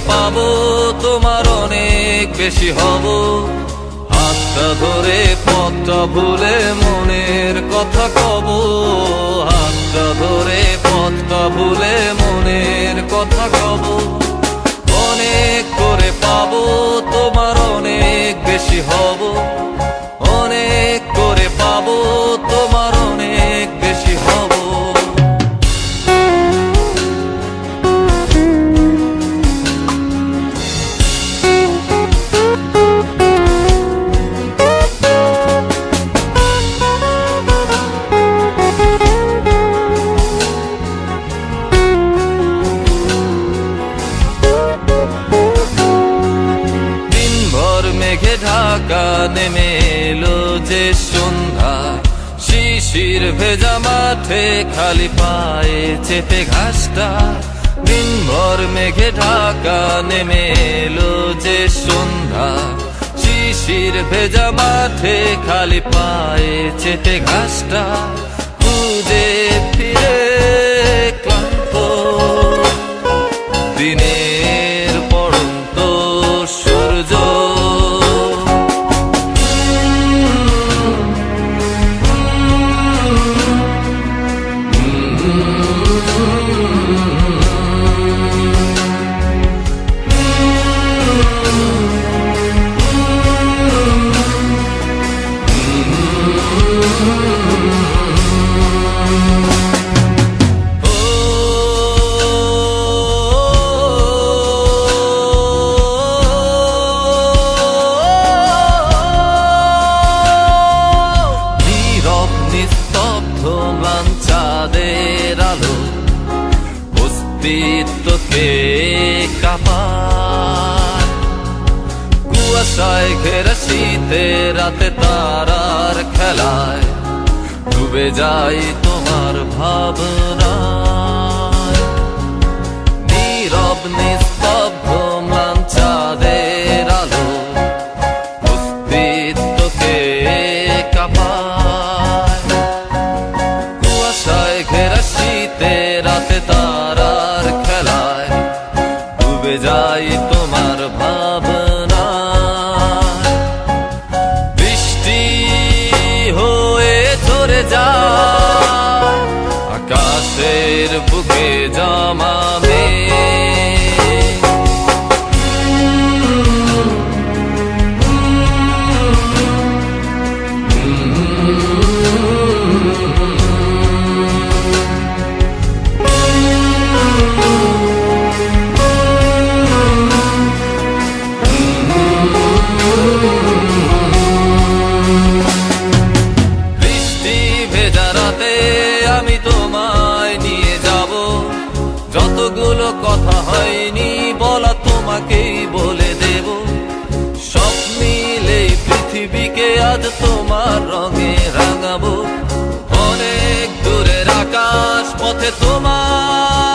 পাবো তোমার অনেক বেশি হব। হাতটা ধরে পথটা ভুলে মনের কথা কব। হাতটা ধরে পথটা ভুলে মনের কথা কব। অনেক করে পাবো তোমার অনেক বেশি হব। অনেক করে পাবো তোমার অনেক বেশি হব। মেঘে ঢাকা নেমে এলো যে সন্ধ্যা, শিশির ভেজা মাঠে খালি পায়ে চেপে ঘাসটা। দিনভর মেঘে ঢাকা নেমে এলো যে সন্ধ্যা, শিশির ভেজা মাঠে খালি পায়ে চেপে ঘাসটা। খুঁজে ফিরে ক্লান্ত দিনের পড়ন্ত সূর্য, চাঁদের আলো অস্তিত্বকে কাঁপায়। কুয়াশায় ঘেরা শীতের রাতে তারার খেলায় ডুবে যাই তোমার ভাবনায়। নীরব নিস্তব্ধ ম্লান চাঁদের আলো অস্তিত্বকে কাঁপায়। কুয়াশায় ঘেরা শীতের রাতে তারার খেলায় ডুবে যাই তোমার ভাবনায়। বৃষ্টি হয়ে ঝরে যায় আকাশের বুকে জমা মেঘ। বৃষ্টি ভেজা রাতে আমি তোমায় নিয়ে যাব। যতগুলো কথা হয়নি বলা তোমাকেই বলে দেব। সব মিলে পৃথিবীকে আজ তোমার রঙে রাঙাবো। অনেক দূরের আকাশ পথে তোমার